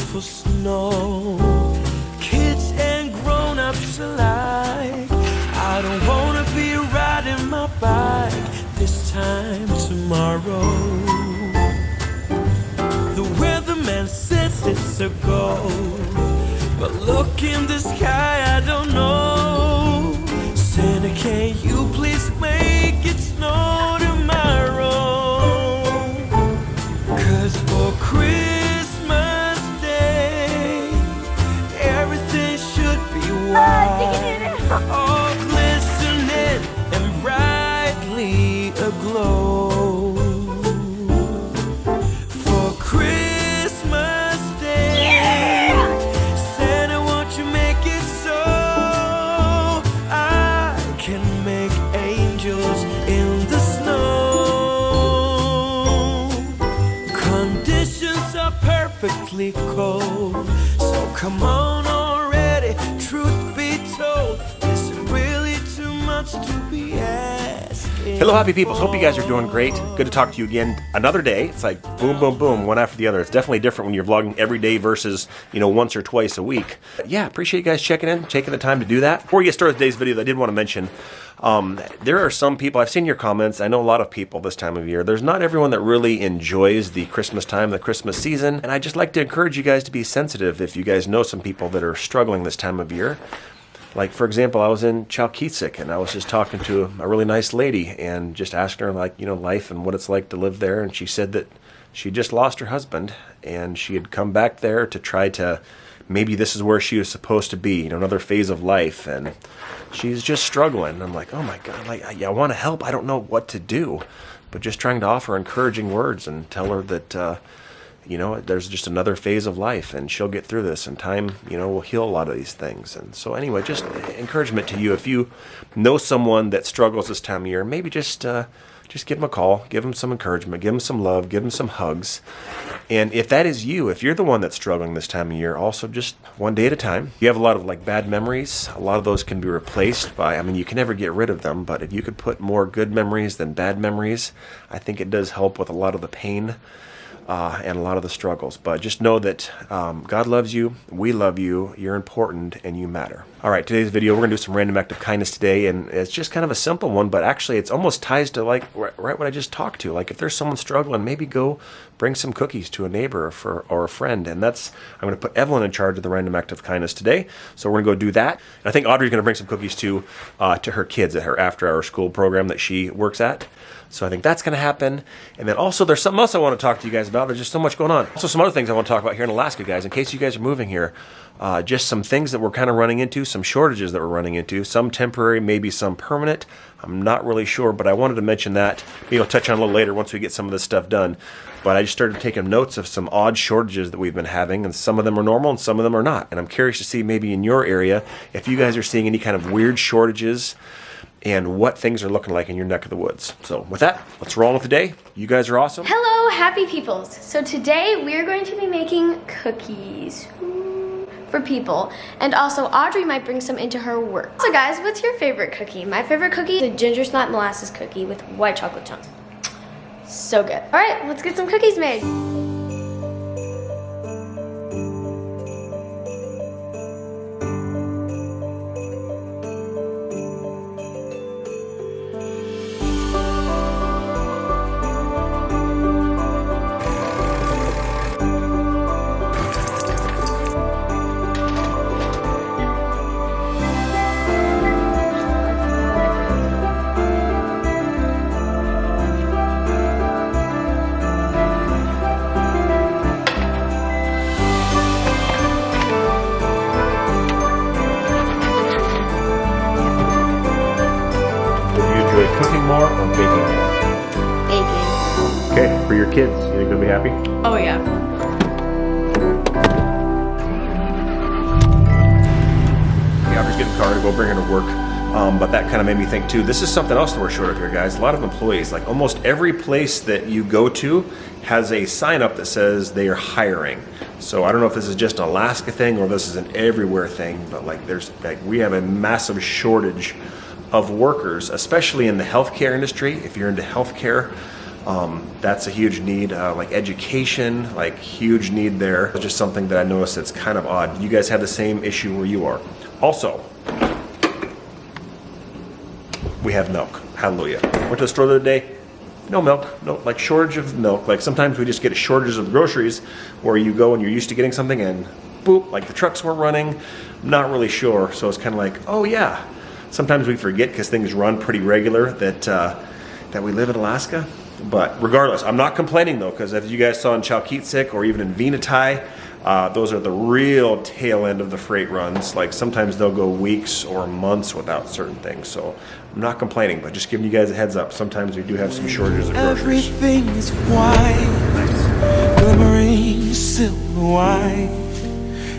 for snow. Kids and grown-ups alike. I don't wanna be riding my bike this time tomorrow. The weatherman says it's a go, but look in the sky, I don't know. Santa, can you please make it snow tomorrow? 'Cause for Christmas Day, everything should be white, all glistening and brightly aglow. For Christmas Day, Santa, won't you make it so I can make angels in the snow? Conditions are perfectly cold, so come on already. Truth be told, is it really too much to be asking? Hello, happy people. Hope you guys are doing great. Good to talk to you again. Another day. It's like boom, boom, boom, one after the other. It's definitely different when you're vlogging every day versus, once or twice a week. But yeah, appreciate you guys checking in, taking the time to do that. Before we get started with today's video, I did want to mention, there are some people, I've seen your comments, I know a lot of people this time of year, there's not everyone that really enjoys the Christmas time, the Christmas season, and I just like to encourage you guys to be sensitive if you guys know some people that are struggling this time of year. Like, for example, I was in Chalkitsik, and I was just talking to a really nice lady and just asking her, life and what it's like to live there, and she said that she just lost her husband, and she had come back there to try to, maybe this is where she was supposed to be, another phase of life, and she's just struggling. I'm like, oh my God, I want to help. I don't know what to do, but just trying to offer encouraging words and tell her that, there's just another phase of life, and she'll get through this, and time, will heal a lot of these things. And so anyway, just encouragement to you. If you know someone that struggles this time of year, maybe just give them a call, give them some encouragement, give them some love, give them some hugs. And if that is you, if you're the one that's struggling this time of year, also just one day at a time. You have a lot of bad memories. A lot of those can be replaced by, you can never get rid of them, but if you could put more good memories than bad memories, I think it does help with a lot of the pain and a lot of the struggles. But just know that God loves you, we love you, you're important, and you matter. All right, today's video, we're going to do some random act of kindness today, and it's just kind of a simple one, but actually it's almost ties to right what I just talked to. Like if there's someone struggling, maybe go bring some cookies to a neighbor or a friend. And I'm going to put Evelyn in charge of the random act of kindness today, so we're going to go do that. And I think Audrey's going to bring some cookies to her kids at her after-hour school program that she works at. So I think that's going to happen. And then also there's something else I want to talk to you guys about. There's just so much going on. Also some other things I want to talk about here in Alaska, guys, in case you guys are moving here. Just some things that we're kind of running into, some shortages that we're running into, some temporary, maybe some permanent. I'm not really sure, but I wanted to mention that. Maybe I'll touch on a little later once we get some of this stuff done. But I just started taking notes of some odd shortages that we've been having, and some of them are normal and some of them are not. And I'm curious to see maybe in your area if you guys are seeing any kind of weird shortages and what things are looking like in your neck of the woods. So with that, let's roll with the day. You guys are awesome. Hello, happy peoples. So today we are going to be making cookies for people, and also Audrey might bring some into her work. So guys, what's your favorite cookie? My favorite cookie is a ginger snap molasses cookie with white chocolate chunks. So good. All right, let's get some cookies made. Cooking more or baking more? Baking. Okay, for your kids, you think they'll be happy? Oh yeah. Yeah, I'm just getting a car to go bring her to work. But that kind of made me think too, this is something else that we're short of here, guys. A lot of employees, like almost every place that you go to has a sign up that says they are hiring. So I don't know if this is just an Alaska thing or this is an everywhere thing, but we have a massive shortage of workers, especially in the healthcare industry. If you're into healthcare, That's a huge need. Like education, like huge need there. It's just something that I noticed that's kind of odd. You guys have the same issue where you are. Also, we have milk. Hallelujah. Went to the store the other day. No milk, no, like shortage of milk. Like sometimes we just get shortages of groceries where you go and you're used to getting something and boop, like the trucks weren't running. I'm not really sure. So it's kind of like, oh yeah. Sometimes we forget because things run pretty regular that we live in Alaska. But regardless, I'm not complaining though, because as you guys saw in Chalkitsik or even in Venati, those are the real tail end of the freight runs. Like sometimes they'll go weeks or months without certain things. So I'm not complaining, but just giving you guys a heads up. Sometimes we do have some shortages of groceries. Everything is white, glimmering silver white,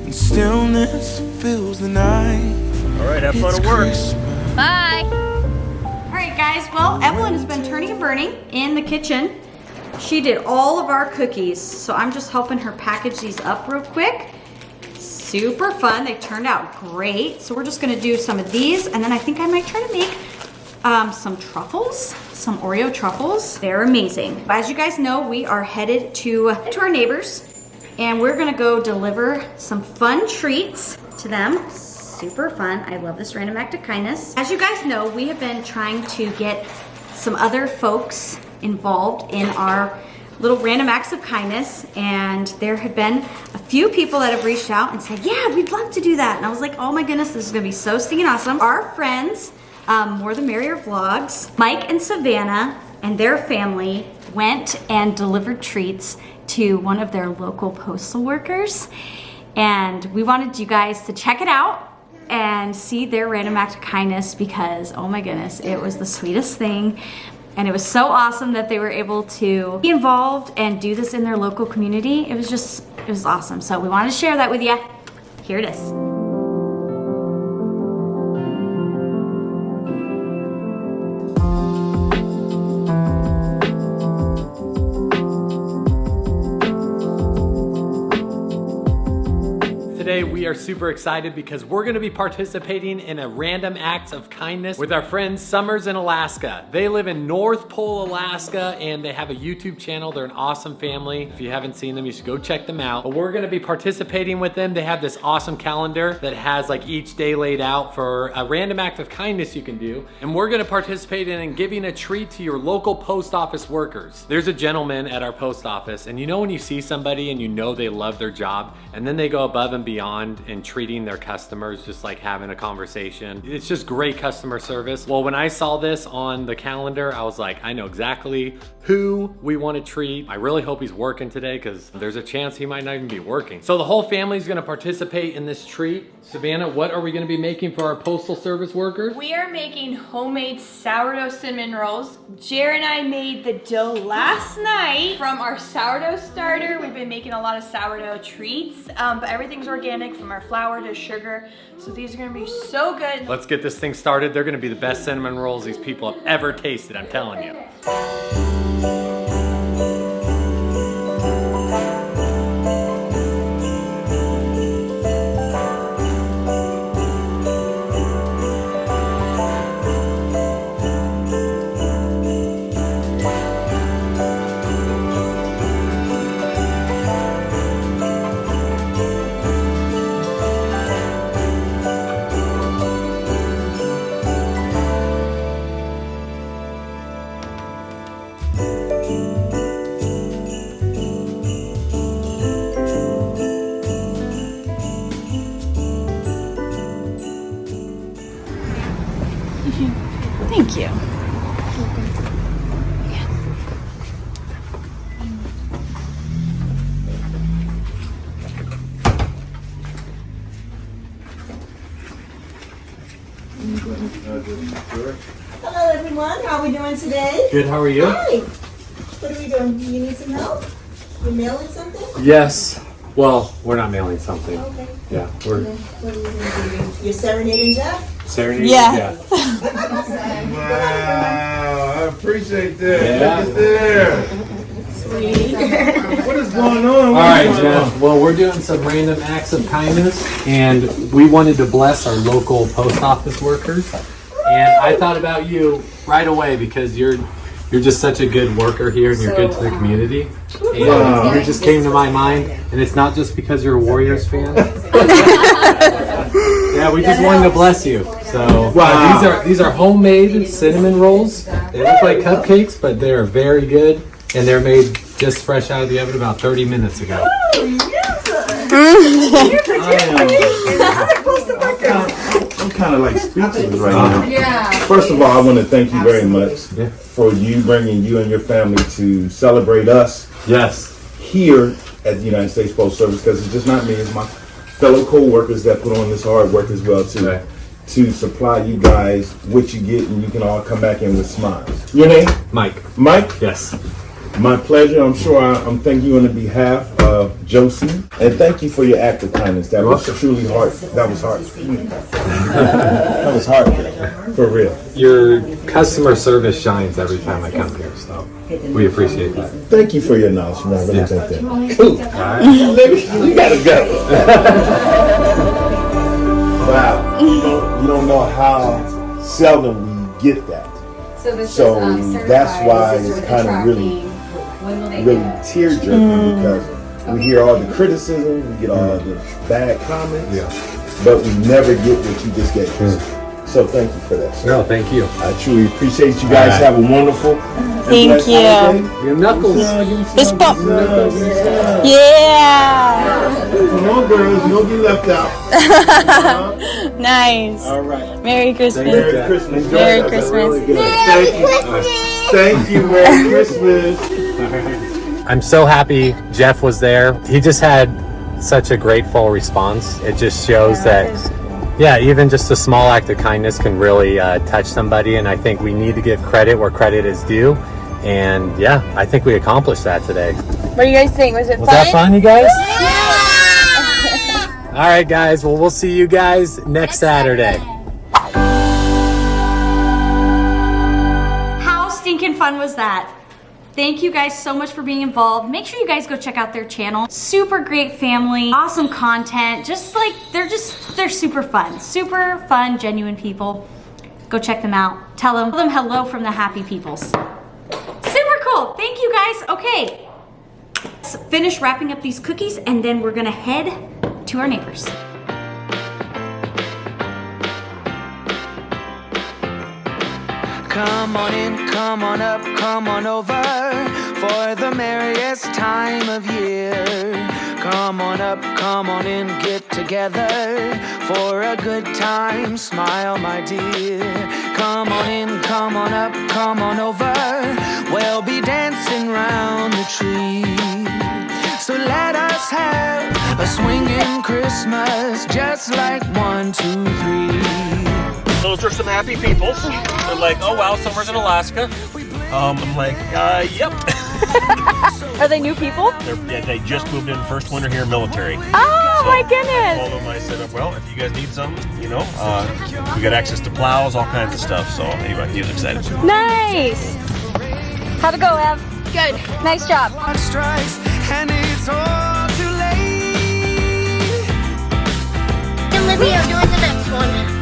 and stillness fills the night. All right, have fun at work. Bye. All right, guys. Well, Evelyn has been turning and burning in the kitchen. She did all of our cookies, so I'm just helping her package these up real quick. Super fun. They turned out great. So we're just gonna do some of these, and then I think I might try to make some truffles, some Oreo truffles. They're amazing. As you guys know, we are headed to our neighbors, and we're gonna go deliver some fun treats to them. Super fun. I love this random act of kindness. As you guys know, we have been trying to get some other folks involved in our little random acts of kindness, and there have been a few people that have reached out and said, yeah, we'd love to do that. And I was like, oh my goodness, this is gonna be so stinking awesome. Our friends, More the Merrier Vlogs, Mike and Savannah and their family went and delivered treats to one of their local postal workers, and we wanted you guys to check it out and see their random act of kindness, because oh my goodness, it was the sweetest thing. And it was so awesome that they were able to be involved and do this in their local community. It was awesome. So we wanted to share that with you. Here it is. Today we are super excited because we're going to be participating in a random acts of kindness with our friends SomersInAlaska. They live in North Pole, Alaska, and they have a YouTube channel. They're an awesome family. If you haven't seen them, you should go check them out. But we're going to be participating with them. They have this awesome calendar that has like each day laid out for a random act of kindness you can do. And we're going to participate in giving a treat to your local post office workers. There's a gentleman at our post office, and you know when you see somebody and you know they love their job, and then they go above and beyond and treating their customers just like having a conversation. It's just great customer service. Well, when I saw this on the calendar, I was like, I know exactly who we want to treat. I really hope he's working today, because there's a chance he might not even be working. So the whole family is going to participate in this treat. Savannah, what are we going to be making for our postal service workers? We are making homemade sourdough cinnamon rolls. Jared and I made the dough last night from our sourdough starter. We've been making a lot of sourdough treats, but everything's organic from our flour to sugar. So these are going to be so good. Let's get this thing started. They're going to be the best cinnamon rolls these people have ever tasted, I'm telling you. Thank you. Hello everyone, how are we doing today? Good, how are you? Hi. What are we doing? You need some help? You're mailing something? Yes. Well, we're not mailing something. Okay. Yeah, we're What are you going to do? You're serenading Jeff? serenading. Yeah. Wow, I appreciate that. Yeah. Look at there. What is going on? All right, Jeff. Well, we're doing some random acts of kindness, and we wanted to bless our local post office workers. And I thought about you right away because you're You're just such a good worker here, and you're good to the community. And you just came to my mind, and it's not just because you're a Warriors fan. Yeah, we just wanted to bless you. So these are homemade cinnamon rolls. They look like cupcakes, but they're very good, and they're made just fresh out of the oven about 30 minutes ago. I'm kind of like speechless right now. Yeah. First of all, I want to thank you very much for you bringing you and your family to celebrate us. Yes. Here at the United States Postal Service, because it's just not me, it's my fellow co-workers that put on this hard work as well to supply you guys what you get, and you can all come back in with smiles. Your name? Mike. Mike? Yes. My pleasure. I'm sure I'm thanking you on behalf of Josie, and thank you for your act of kindness. That was truly hard. That was hard. That was hard, for real. Your customer service shines every time I come here, so we appreciate that. Thank you for your knowledge, man. I really think that. Ooh. All right. You gotta go. Wow. You don't know how seldom we get that. So that's why it's kind of really tear-jerking, because we hear all the criticism, we get all the bad comments, but we never get what you just gave us. So thank you for that, sir. No, thank you. I truly appreciate you guys. Have a wonderful Thank you. Your knuckles. Fist bump. Yeah. Come on, girls. You don't get left out. Nice. All right. Merry Christmas. Merry Christmas. Merry Christmas. Thank you. Merry Christmas. I'm so happy Jeff was there. He just had such a grateful response. It just shows that, even just a small act of kindness can really touch somebody, and I think we need to give credit where credit is due. And I think we accomplished that today. What do you guys think? Was it fun? Was that fun, you guys? All right, guys. Well, we'll see you guys next Saturday. How stinking fun was that? Thank you guys so much for being involved. Make sure you guys go check out their channel. Super great family, awesome content. Just like, they're super fun, genuine people. Go check them out. Tell them hello from the happy peoples. Super cool. Thank you guys. Okay, let's finish wrapping up these cookies, and then we're gonna head to our neighbors. Come on in, come on up, come on over for the merriest time of year. Come on up, come on in, get together for a good time. Smile, my dear. Come on in, come on up, come on over. We'll be dancing round the tree. So let us have a swinging Christmas, just like 1, 2, 3. Those are some happy peoples. They're like, oh wow, Somers in Alaska. I'm like, yep. Are they new people? They just moved in first winter here, military. Oh my goodness! I told them, I said, well, if you guys need something, we got access to plows, all kinds of stuff. So anyway, he was excited. Nice. How'd it go, Ev? Good. Nice job. And it's all too late. And Libby are doing the next one.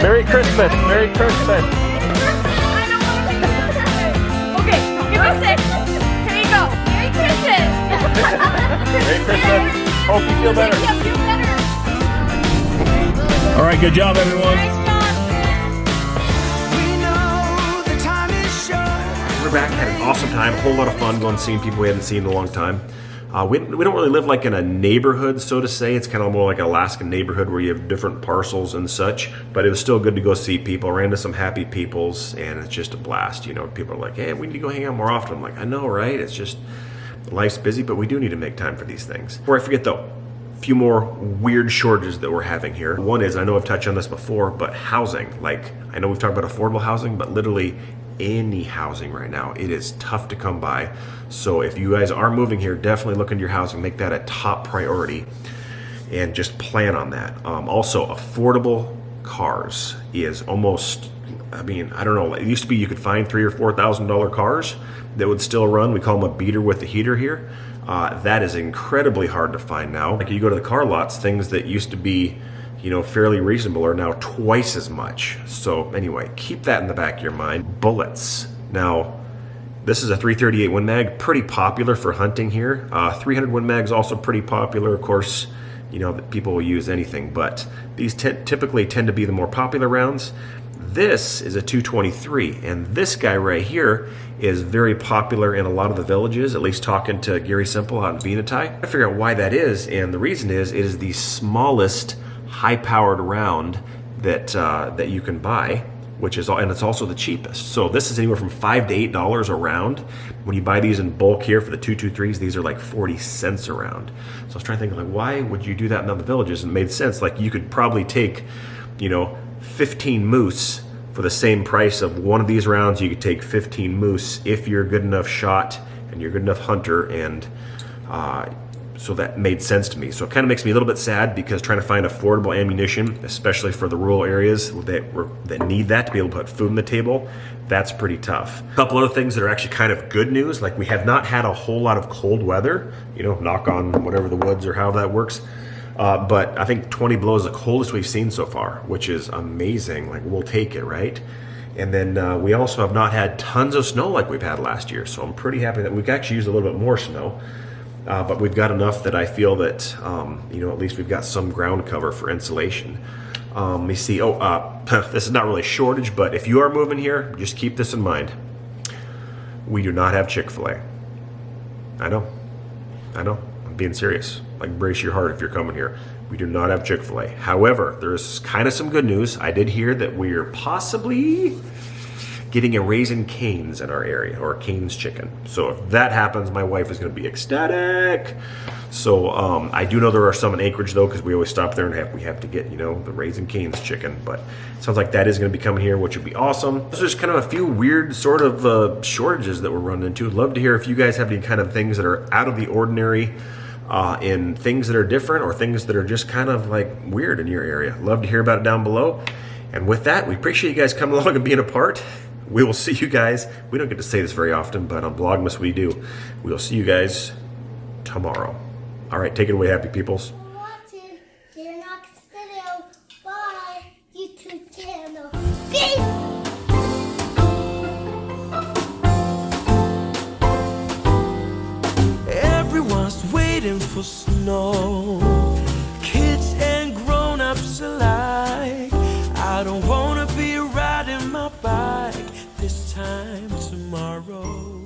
Merry Christmas! Merry Christmas! Okay, give us it. Here you go. Merry Christmas. Merry Christmas! Hope you feel better. Yeah, feel better. All right, good job, everyone. We're back, had an awesome time, a whole lot of fun going seeing people we hadn't seen in a long time. We don't really live like in a neighborhood, so to say. It's kind of more like an Alaskan neighborhood where you have different parcels and such, but it was still good to go see people. Ran into some happy peoples, and it's just a blast. People are like, hey, we need to go hang out more often. I'm like, I know, right? It's just, life's busy, but we do need to make time for these things. Before I forget though, a few more weird shortages that we're having here. One is, I know I've touched on this before, but housing. Like, I know we've talked about affordable housing, but literally any housing right now, it is tough to come by. So if you guys are moving here, definitely look into your housing, make that a top priority, and just plan on that. Also, affordable cars is almost, I don't know, it used to be you could find $3,000 or $4,000 cars that would still run. We call them a beater with a heater here. That is incredibly hard to find now. Like you go to the car lots, things that used to be, you know, fairly reasonable are now twice as much. So anyway, keep that in the back of your mind. Bullets. Now, this is a 338 Win Mag, pretty popular for hunting here. 300 Win Mag's also pretty popular, of course. You know, that people will use anything, but these typically tend to be the more popular rounds. This is a 223, and this guy right here is very popular in a lot of the villages, at least talking to Gary Simple out in Venati. I figure out why that is, and the reason is it is the smallest high-powered round that you can buy, and it's also the cheapest. So this is anywhere from $5 to $8 a round. When you buy these in bulk here for the 223s, these are like 40 cents a round. So I was trying to think, like, why would you do that in other villages? And it made sense. Like, you could probably take, you know, 15 moose for the same price of one of these rounds. You could take 15 moose if you're a good enough shot and you're a good enough hunter, and so that made sense to me. So it kind of makes me a little bit sad, because trying to find affordable ammunition, especially for the rural areas that need that to be able to put food on the table, that's pretty tough. A couple other things that are actually kind of good news, like we have not had a whole lot of cold weather, you know, knock on whatever the woods or how that works. But I think 20 below is the coldest we've seen so far, which is amazing. Like, we'll take it, right? And then we also have not had tons of snow like we've had last year. So I'm pretty happy that we've actually used a little bit more snow. But we've got enough that I feel that, you know, at least we've got some ground cover for insulation. Let me see. This is not really a shortage, but if you are moving here, just keep this in mind. We do not have Chick-fil-A. I know. I'm being serious. Like, brace your heart if you're coming here. We do not have Chick-fil-A. However, there's kind of some good news. I did hear that we're possibly getting a Raising Cane's in our area, or Cane's chicken. So if that happens, my wife is going to be ecstatic. So I do know there are some in Anchorage though, because we always stop there and we have to get, you know, the Raising Cane's chicken. But it sounds like that is going to be coming here, which would be awesome. So there's kind of a few weird sort of shortages that we're running into. I'd love to hear if you guys have any kind of things that are out of the ordinary, in things that are different, or things that are just kind of like weird in your area. Love to hear about it down below. And with that, we appreciate you guys coming along and being a part. We will see you guys. We don't get to say this very often, but on Vlogmas we do. We will see you guys tomorrow. All right, take it away, happy peoples. Watching your next video. Bye, YouTube channel. Everyone's waiting for snow. Kids and grown-ups alike. I don't wanna be riding my bike this time tomorrow.